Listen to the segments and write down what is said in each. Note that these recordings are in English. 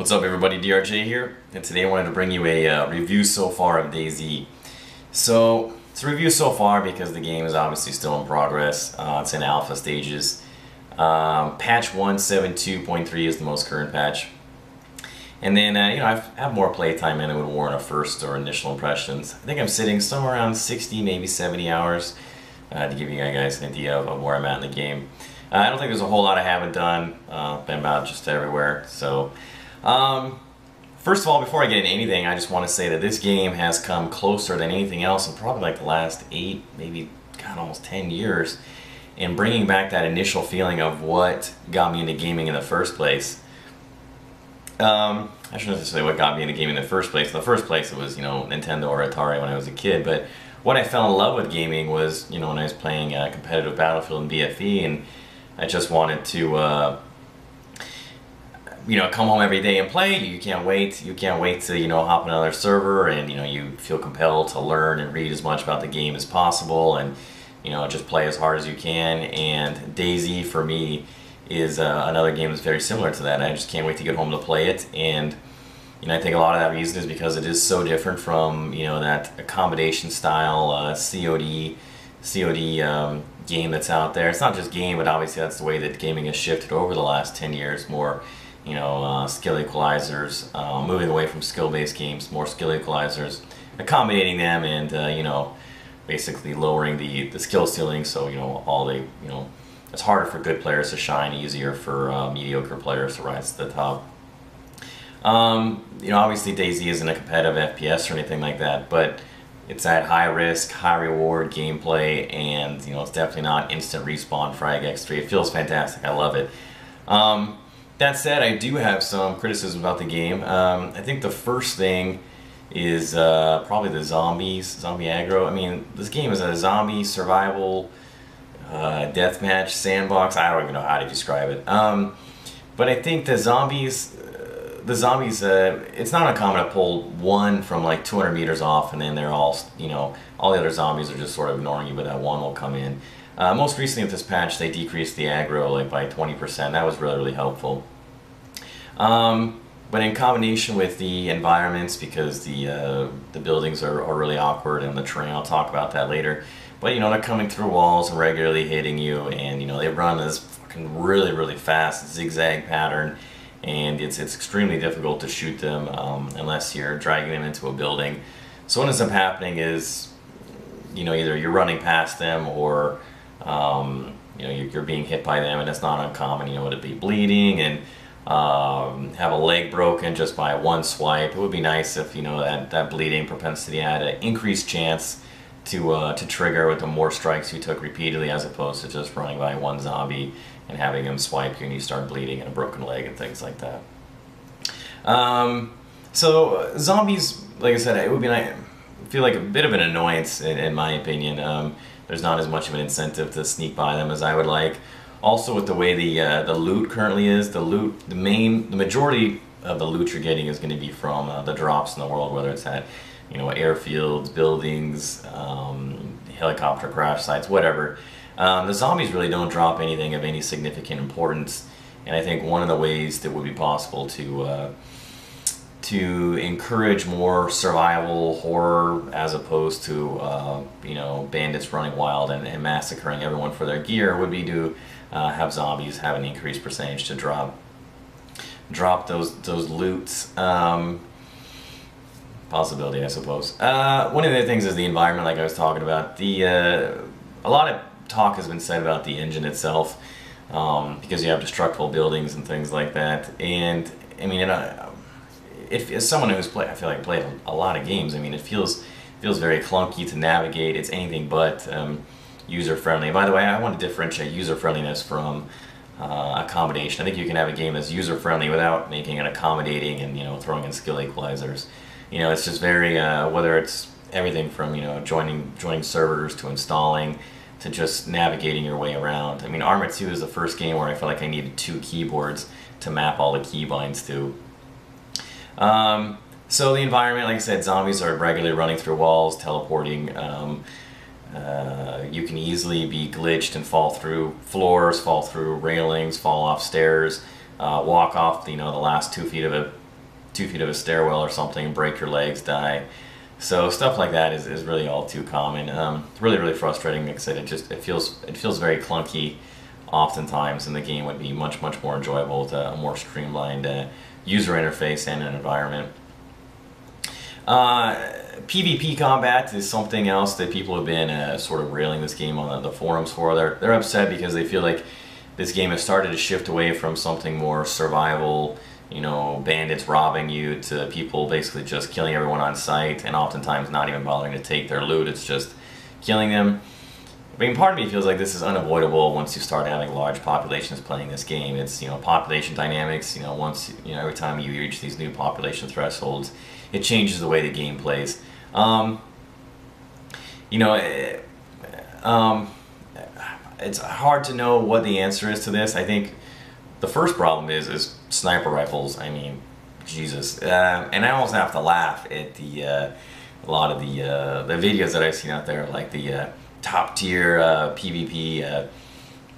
What's up everybody, DRJ here, and today I wanted to bring you a review so far of Dayz. So, it's a review so far because the game is obviously still in progress. It's in alpha stages. Patch 1.72.3 is the most current patch. And then, I have more playtime than it would warrant a first or initial impressions. I think I'm sitting somewhere around 60, maybe 70 hours to give you guys an idea of where I'm at in the game. I don't think there's a whole lot I haven't done. Been about just everywhere. So, first of all, before I get into anything, I just want to say that this game has come closer than anything else in probably like the last 8, maybe, God, almost 10 years in bringing back that initial feeling of what got me into gaming in the first place. I shouldn't necessarily what got me into gaming in the first place. In the first place, it was, Nintendo or Atari when I was a kid. But what I fell in love with gaming was, when I was playing competitive Battlefield and BFE, and I just wanted to, come home every day and play. You can't wait to, hop on another server, and, you feel compelled to learn and read as much about the game as possible, and, just play as hard as you can. And Dayz, for me, is another game that's very similar to that. I just can't wait to get home to play it. And, I think a lot of that reason is because it is so different from, that accommodation style COD game that's out there. It's not just game, but obviously that's the way that gaming has shifted over the last 10 years. More, skill equalizers, moving away from skill-based games, more skill equalizers, accommodating them, and basically lowering the skill ceiling. So it's harder for good players to shine, easier for mediocre players to rise to the top. Obviously Dayz isn't a competitive FPS or anything like that, but it's that high risk, high reward gameplay, and it's definitely not instant respawn frag X3. It feels fantastic. I love it. That said, I do have some criticism about the game. I think the first thing is probably the zombie aggro. I mean, this game is a zombie survival deathmatch sandbox. I don't even know how to describe it. But I think the zombies, it's not uncommon to pull one from like 200 meters off, and then they're all, all the other zombies are just sort of ignoring you, but that one will come in. Most recently with this patch, they decreased the aggro like by 20%. That was really, really helpful. But in combination with the environments, because the buildings are really awkward, and the terrain, I'll talk about that later. But they're coming through walls and regularly hitting you, and they run this fucking really, really fast zigzag pattern, and it's extremely difficult to shoot them unless you're dragging them into a building. So what ends up happening is, either you're running past them, or you're being hit by them, and it's not uncommon, to be bleeding and have a leg broken just by one swipe. It would be nice if that bleeding propensity had an increased chance to trigger with the more strikes you took repeatedly, as opposed to just running by one zombie and having him swipe you and you start bleeding and a broken leg and things like that. So zombies, like I said, it would be nice. I feel like a bit of an annoyance in my opinion. There's not as much of an incentive to sneak by them as I would like. Also, with the way the loot currently is, the majority of the loot you're getting is going to be from the drops in the world, whether it's at airfields, buildings, helicopter crash sites, whatever. The zombies really don't drop anything of any significant importance, and I think one of the ways that would be possible to encourage more survival horror, as opposed to bandits running wild and massacring everyone for their gear, would be to have zombies have an increased percentage to drop those loots. Possibility, I suppose. One of the things is the environment, like I was talking about. A lot of talk has been said about the engine itself, because you have destructible buildings and things like that. And I mean, as someone who's played a lot of games, I mean, it feels very clunky to navigate. It's anything but user-friendly. By the way, I want to differentiate user-friendliness from accommodation. I think you can have a game that's user-friendly without making it accommodating and throwing in skill equalizers. It's just very whether it's everything from joining servers to installing to just navigating your way around. I mean, Arma 2 is the first game where I felt like I needed 2 keyboards to map all the keybinds to. So the environment, like I said, zombies are regularly running through walls, teleporting. You can easily be glitched and fall through floors, fall through railings, fall off stairs, walk off the last 2 feet of 2 feet of a stairwell or something, break your legs, die. So stuff like that is really all too common. Really, really frustrating. Like I said, it feels very clunky oftentimes, and the game would be much more enjoyable with a more streamlined user interface and an environment. PvP combat is something else that people have been sort of railing this game on the forums for. They're upset because they feel like this game has started to shift away from something more survival, you know, bandits robbing you, to people basically just killing everyone on sight and oftentimes not even bothering to take their loot. It's just killing them. I mean, part of me feels like this is unavoidable once you start having large populations playing this game. It's, you know, population dynamics, you know, once, you know, every time you reach these new population thresholds, it changes the way the game plays. You know, it's hard to know what the answer is to this. I think the first problem is sniper rifles. I mean, Jesus. And I almost have to laugh at a lot of the videos that I've seen out there, like the top tier PvP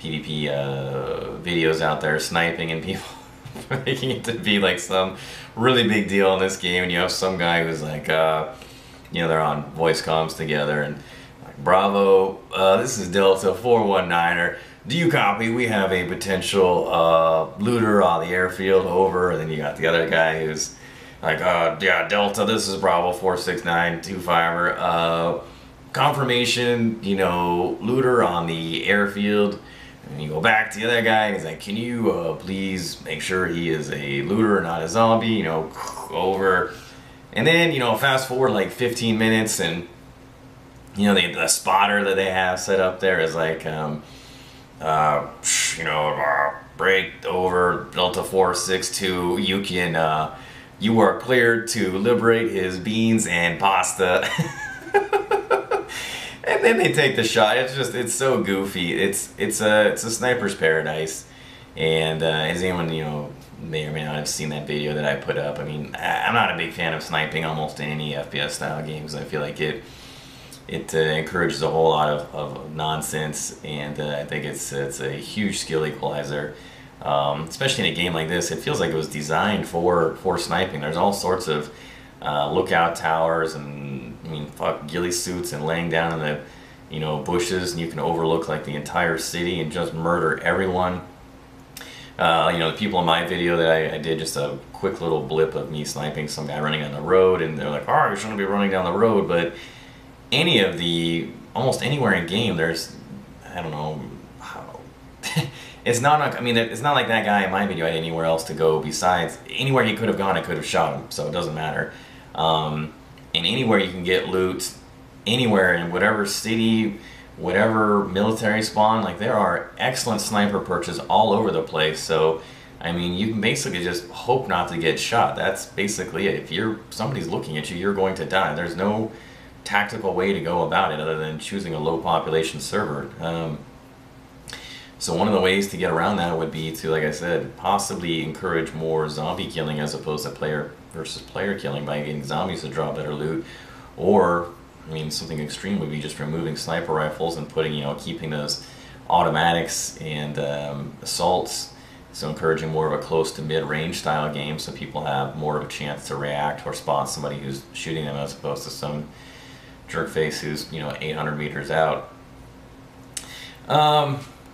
videos out there sniping, and people making it to be like some really big deal in this game. And you have some guy who's like, you know, they're on voice comms together, and like, Bravo, this is Delta 419er. Do you copy? We have a potential looter on the airfield, over. And then you got the other guy who's like, yeah, Delta, this is Bravo 46925er. Confirmation, you know, looter on the airfield. And you go back to the other guy, and he's like, can you please make sure he is a looter, not a zombie, you know, over. And then, you know, fast forward like 15 minutes, and, you know, the spotter that they have set up there is like, you know, break over Delta 462, you can, you are cleared to liberate his beans and pasta. And then they take the shot. It's so goofy. It's a sniper's paradise. And as anyone, you know, may or may not have seen that video that I put up, I mean, I'm not a big fan of sniping almost in any FPS style games. I feel like it encourages a whole lot of nonsense, and I think it's a huge skill equalizer. Especially in a game like this, it feels like it was designed for sniping. There's all sorts of lookout towers, and I mean, fuck, ghillie suits, and laying down in the, you know, bushes, and you can overlook like the entire city and just murder everyone. You know, the people in my video that I did just a quick little blip of me sniping some guy running on the road, and they're like, oh, you shouldn't be running down the road. But almost anywhere in game, there's, I don't know how. It's not, I mean, it's not like that guy in my video had anywhere else to go besides. Anywhere he could have gone, I could have shot him, so it doesn't matter. And anywhere you can get loot, anywhere in whatever city, whatever military spawn, like there are excellent sniper perches all over the place. So, I mean, you can basically just hope not to get shot. That's basically it. If somebody's looking at you, you're going to die. There's no tactical way to go about it other than choosing a low population server. So one of the ways to get around that would be to, like I said, possibly encourage more zombie killing as opposed to player versus player killing by getting zombies to drop better loot. Or, I mean, something extreme would be just removing sniper rifles and putting, you know, keeping those automatics and assaults. So encouraging more of a close to mid-range style game, so people have more of a chance to react or spot somebody who's shooting them as opposed to some jerkface who's, you know, 800 meters out.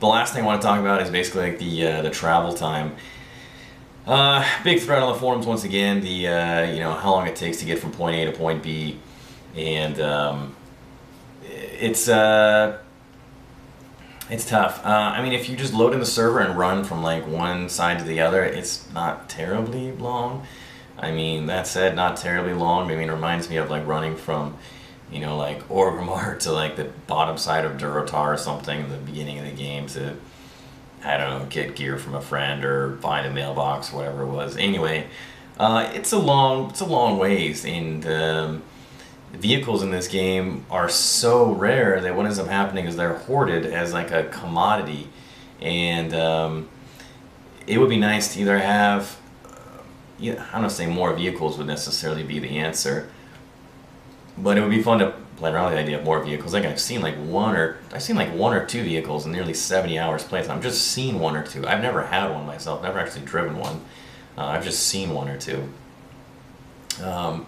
The last thing I want to talk about is basically like the travel time. Big thread on the forums once again, you know, how long it takes to get from point A to point B, and it's tough. I mean, if you just load in the server and run from like one side to the other, it's not terribly long. I mean, that said, not terribly long. I mean, it reminds me of like running from, you know, like Orgrimmar to like the bottom side of Durotar or something in the beginning of the game to, I don't know, get gear from a friend or find a mailbox, whatever it was. Anyway, it's a long ways, and the vehicles in this game are so rare that what ends up happening is they're hoarded as like a commodity, and it would be nice to either have, I don't know, say more vehicles would necessarily be the answer. But it would be fun to play around with the idea of more vehicles. Like I've seen like one or two vehicles in nearly 70 hours playtime. I've just seen one or two. I've never had one myself. Never actually driven one. I've just seen one or two. Um,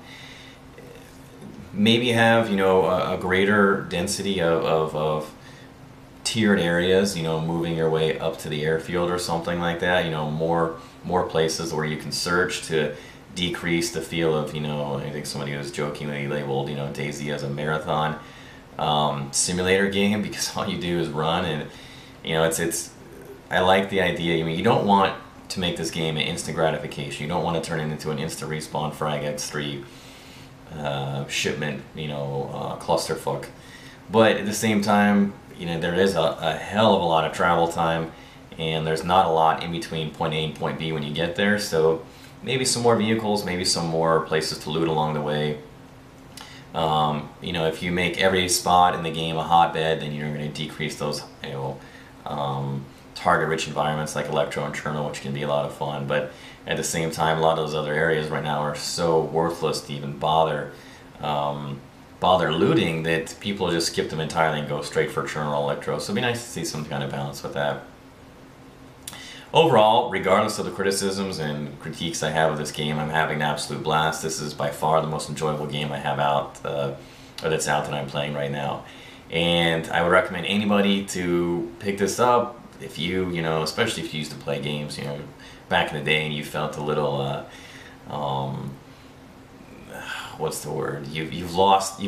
Maybe have, you know, a greater density of tiered areas, you know, moving your way up to the airfield or something like that, you know, more places where you can search to decrease the feel of, you know, I think somebody was jokingly labeled, you know, Dayz as a marathon simulator game, because all you do is run. And you know, it's I like the idea. I mean, you don't want to make this game an instant gratification. You don't want to turn it into an instant respawn frag X3 shipment, you know, clusterfuck. But at the same time, you know, there is a hell of a lot of travel time, and there's not a lot in between point A and point B when you get there. So maybe some more vehicles, maybe some more places to loot along the way. You know, if you make every spot in the game a hotbed, then you're going to decrease those, you know, target-rich environments like Electro and Cherno, which can be a lot of fun. But at the same time, a lot of those other areas right now are so worthless to even bother looting, that people just skip them entirely and go straight for Cherno or Electro. So it'd be nice to see some kind of balance with that. Overall, regardless of the criticisms and critiques I have of this game, I'm having an absolute blast. This is by far the most enjoyable game I have out, or that's out that I'm playing right now. And I would recommend anybody to pick this up if you know, especially if you used to play games, you know, back in the day and you felt a little, what's the word? You've lost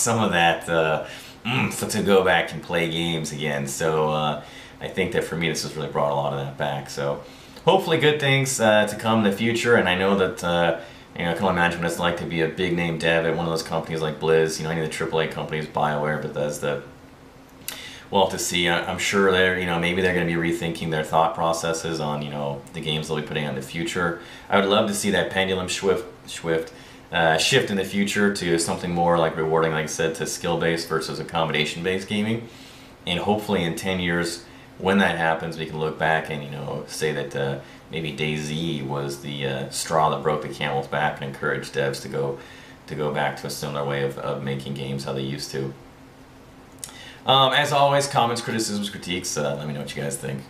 some of that to go back and play games again. So I think that for me, this has really brought a lot of that back. So hopefully good things to come in the future. And I know that you know, I can only imagine what it's like to be a big name dev at one of those companies like Blizz. You know, any of the AAA companies, BioWare, Bethesda. We'll have to see. I'm sure they're, you know, maybe they're going to be rethinking their thought processes on, you know, the games they'll be putting out in the future. I would love to see that pendulum shift in the future to something more like rewarding, like I said, to skill-based versus accommodation-based gaming. And hopefully in 10 years, when that happens, we can look back and, you know, say that maybe Dayz was the straw that broke the camel's back and encouraged devs to go back to a similar way of making games how they used to. As always, comments, criticisms, critiques, let me know what you guys think.